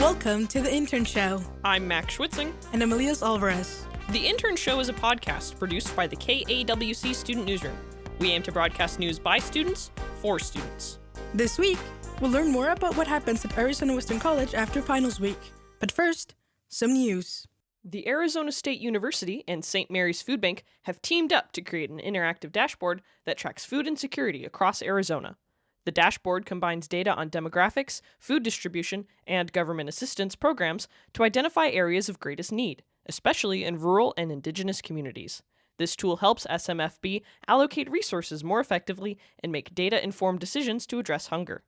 Welcome to The Intern Show. I'm Max Schwitzing. And I'm Elias Alvarez. The Intern Show is a podcast produced by the KAWC Student Newsroom. We aim to broadcast news by students, for students. This week, we'll learn more about what happens at Arizona Western College after finals week. But first, some news. The Arizona State University and St. Mary's Food Bank have teamed up to create an interactive dashboard that tracks food insecurity across Arizona. The dashboard combines data on demographics, food distribution, and government assistance programs to identify areas of greatest need, especially in rural and indigenous communities. This tool helps SMFB allocate resources more effectively and make data-informed decisions to address hunger.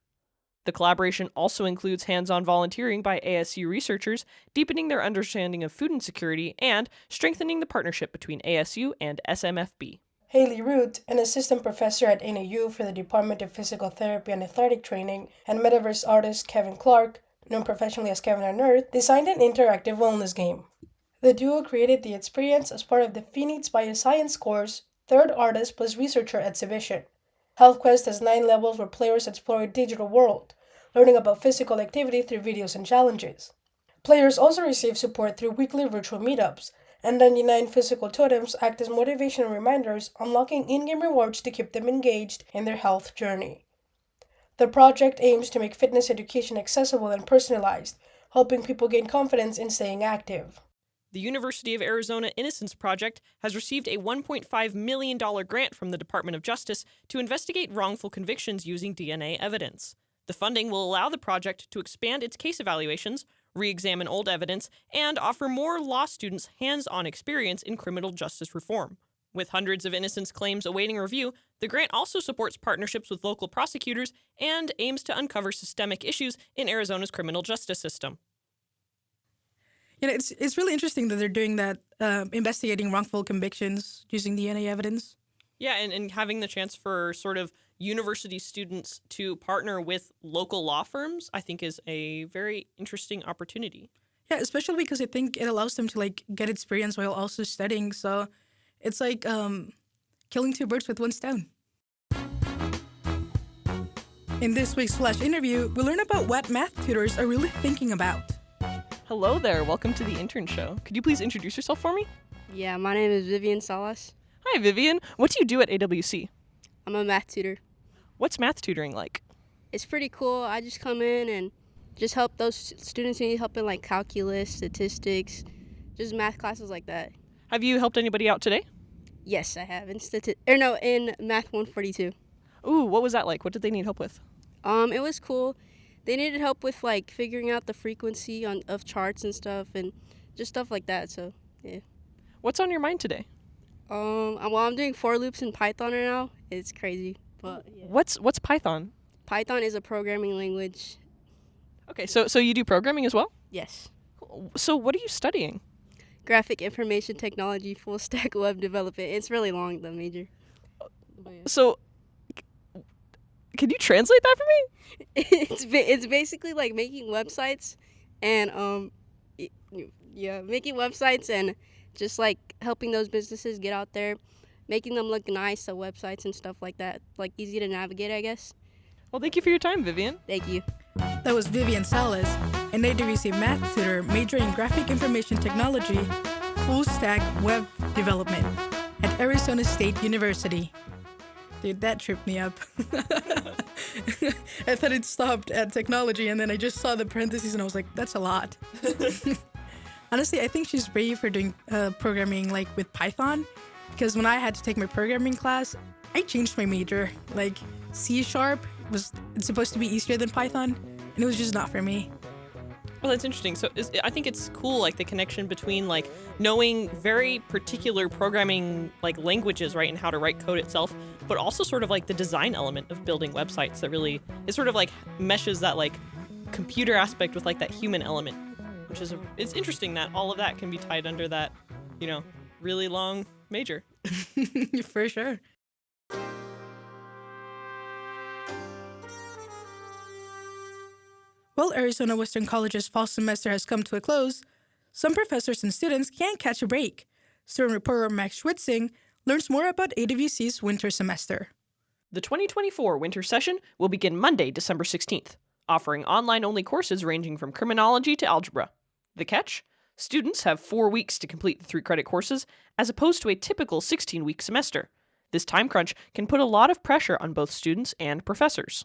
The collaboration also includes hands-on volunteering by ASU researchers, deepening their understanding of food insecurity and strengthening the partnership between ASU and SMFB. Haley Root, an assistant professor at NAU for the Department of Physical Therapy and Athletic Training, and metaverse artist Kevin Clark, known professionally as Kevin on Earth, designed an interactive wellness game. The duo created the experience as part of the Phoenix Bioscience course, Third Artist plus Researcher exhibition. HealthQuest has 9 levels where players explore a digital world, learning about physical activity through videos and challenges. Players also receive support through weekly virtual meetups, and 99 physical totems act as motivational reminders, unlocking in-game rewards to keep them engaged in their health journey. The project aims to make fitness education accessible and personalized, helping people gain confidence in staying active. The University of Arizona Innocence Project has received a $1.5 million grant from the Department of Justice to investigate wrongful convictions using DNA evidence. The funding will allow the project to expand its case evaluations, re-examine old evidence, and offer more law students hands-on experience in criminal justice reform. With hundreds of innocence claims awaiting review, the grant also supports partnerships with local prosecutors and aims to uncover systemic issues in Arizona's criminal justice system. You know, it's really interesting that they're doing that, investigating wrongful convictions using DNA evidence. Yeah, and having the chance for sort of university students to partner with local law firms, I think is a very interesting opportunity. Yeah, especially because I think it allows them to get experience while also studying. So it's like killing 2 birds with 1 stone. In this week's Flash interview, we'll learn about what math tutors are really thinking about. Hello there, welcome to the Intern Show. Could you please introduce yourself for me? Yeah, my name is Vivian Salas. Hi, Vivian. What do you do at AWC? I'm a math tutor. What's math tutoring like? It's pretty cool. I just come in and just help those students who need help in like calculus, statistics, just math classes like that. Have you helped anybody out today? Yes, I have. In Math 142. Ooh, what was that like? What did they need help with? It was cool. They needed help with like figuring out the frequency of charts and stuff and just stuff like that. So, yeah. What's on your mind today? I'm doing for loops in Python right now. It's crazy, but yeah. What's Python? Python is a programming language. Okay, so you do programming as well? Yes. So what are you studying? Graphic information technology, full stack web development. It's really long, the major. But yeah. So, can you translate that for me? It's basically like making websites and making websites and just like helping those businesses get out there, making them look nice, so websites and stuff like that, like easy to navigate, I guess. Well, thank you for your time, Vivian. Thank you. That was Vivian Salas, an AWC math tutor majoring in graphic information technology, full stack web development at Arizona State University. Dude, that tripped me up. I thought it stopped at technology, and then I just saw the parentheses, and I was like, that's a lot. Honestly, I think she's brave for doing programming like with Python, because when I had to take my programming class, I changed my major. Like C# it's supposed to be easier than Python, and it was just not for me. Well, that's interesting. So I think it's cool, like the connection between like knowing very particular programming like languages, right, and how to write code itself, but also sort of like the design element of building websites that really it sort of like meshes that like computer aspect with like that human element, which is it's interesting that all of that can be tied under that, really long major. For sure. While Arizona Western College's fall semester has come to a close, some professors and students can't catch a break. Student reporter Max Schwitzing learns more about AWC's winter semester. The 2024 winter session will begin Monday, December 16th. offering online-only courses ranging from criminology to algebra. The catch? Students have 4 weeks to complete the 3-credit courses, as opposed to a typical 16-week semester. This time crunch can put a lot of pressure on both students and professors.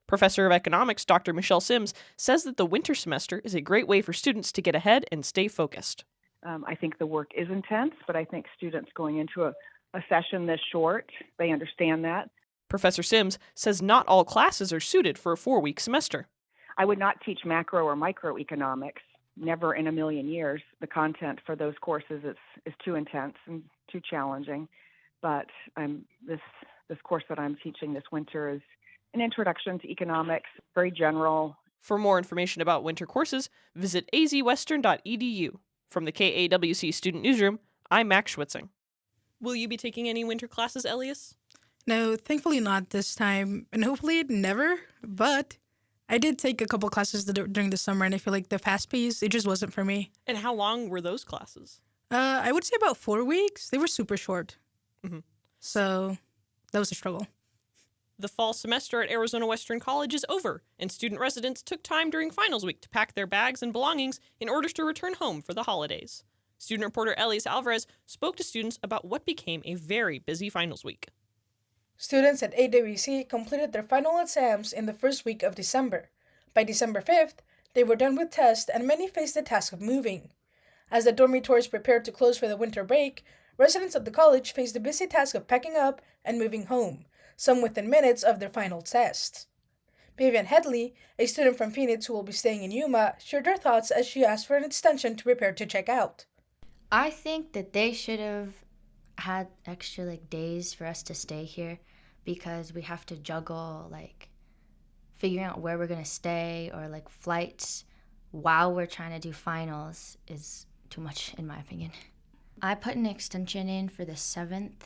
Professor of Economics Dr. Michelle Sims says that the winter semester is a great way for students to get ahead and stay focused. I think the work is intense, but I think students going into a session this short, they understand that. Professor Sims says not all classes are suited for a 4-week semester. I would not teach macro or microeconomics, never in a million years. The content for those courses is too intense and too challenging. But this course that I'm teaching this winter is an introduction to economics, very general. For more information about winter courses, visit azwestern.edu. From the KAWC Student Newsroom, I'm Max Schwitzing. Will you be taking any winter classes, Elias? No, thankfully not this time, and hopefully never, but I did take a couple classes during the summer, and I feel like the fast pace, it just wasn't for me. And how long were those classes? I would say about 4 weeks. They were super short. Mm-hmm. So that was a struggle. The fall semester at Arizona Western College is over, and student residents took time during finals week to pack their bags and belongings in order to return home for the holidays. Student reporter Elias Alvarez spoke to students about what became a very busy finals week. Students at AWC completed their final exams in the first week of December. By December 5th, they were done with tests and many faced the task of moving. As the dormitories prepared to close for the winter break, residents of the college faced the busy task of packing up and moving home, some within minutes of their final tests. Vivian Headley, a student from Phoenix who will be staying in Yuma, shared her thoughts as she asked for an extension to prepare to check out. I think that they should have had extra days for us to stay here, because we have to juggle figuring out where we're going to stay or flights while we're trying to do finals is too much in my opinion. I put an extension in for the 7th,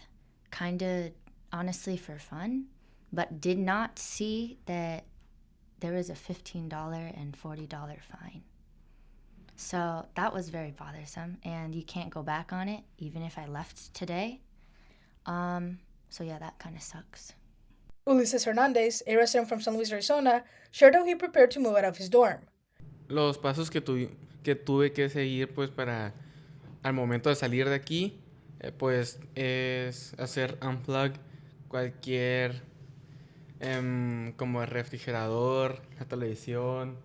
kind of honestly for fun, but did not see that there was a $15 and $40 fine. So that was very bothersome, and you can't go back on it even if I left today. So yeah, that kind of sucks. Ulises Hernandez, a resident from San Luis, Arizona, shared how he prepared to move out of his dorm. Los pasos que tuve que seguir pues para al momento de salir de aquí, pues es hacer unplug cualquier como el refrigerador, la televisión,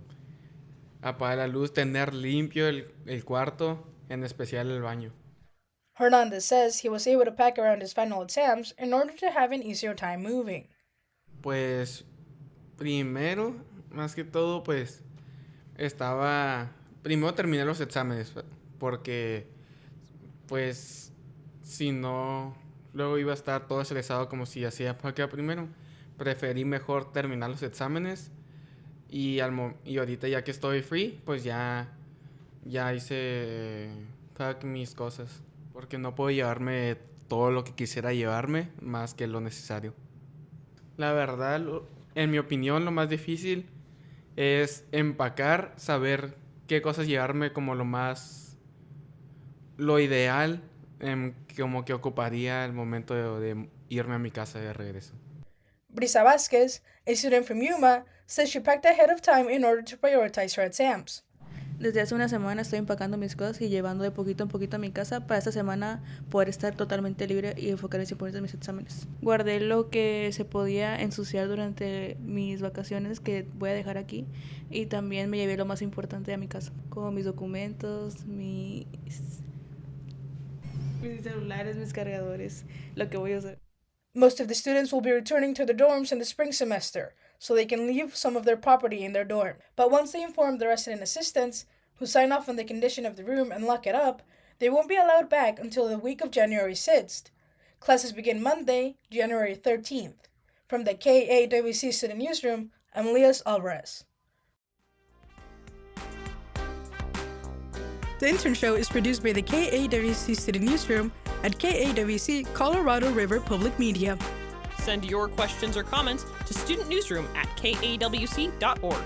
apagar la luz, tener limpio el cuarto, en especial el baño. Hernandez says he was able to pack around his final exams in order to have an easier time moving. Pues primero, más que todo, pues primero terminé los exámenes, porque pues si no, luego iba a estar todo estresado como si hacía pack primero. Preferí mejor terminar los exámenes y ahorita ya que estoy free, pues ya hice pack mis cosas, porque no puedo llevarme todo lo que quisiera llevarme más que lo necesario. La verdad, en mi opinión, lo más difícil es empacar, saber qué cosas llevarme como lo ideal, como que ocuparía el momento de irme a mi casa de regreso. Brisa Vázquez, a student from Yuma, says she packed ahead of time in order to prioritize her exams. Desde hace una semana estoy empacando mis cosas y llevando de poquito en poquito a mi casa para esta semana poder estar totalmente libre y enfocar el 100% en mis exámenes. Guardé lo que se podía ensuciar durante mis vacaciones que voy a dejar aquí, y también me llevé lo más importante a mi casa, como mis documentos, mis celulares, mis cargadores, lo que voy a usar. Most of the students will be returning to their dorms in the spring semester, so they can leave some of their property in their dorm. But once they inform the resident assistants, who sign off on the condition of the room and lock it up, they won't be allowed back until the week of January 6th. Classes begin Monday, January 13th. From the KAWC Student Newsroom, I'm Elias Alvarez. The Intern Show is produced by the KAWC Student Newsroom at KAWC Colorado River Public Media. Send your questions or comments to studentnewsroom@kawc.org.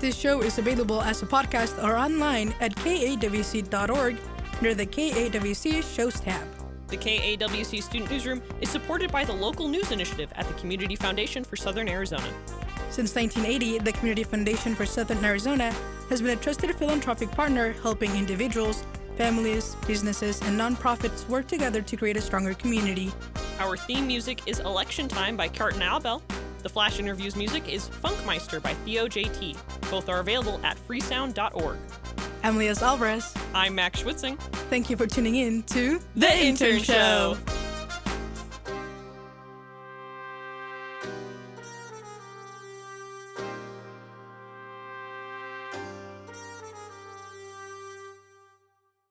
This show is available as a podcast or online at kawc.org under the KAWC Shows tab. The KAWC Student Newsroom is supported by the Local News Initiative at the Community Foundation for Southern Arizona. Since 1980, the Community Foundation for Southern Arizona has been a trusted philanthropic partner helping individuals, families, businesses, and nonprofits work together to create a stronger community. Our theme music is Election Time by Carton Albel. The Flash Interviews music is Funkmeister by Theo JT. Both are available at freesound.org. I'm Leah Alvarez. I'm Max Schwitzing. Thank you for tuning in to The Intern Show.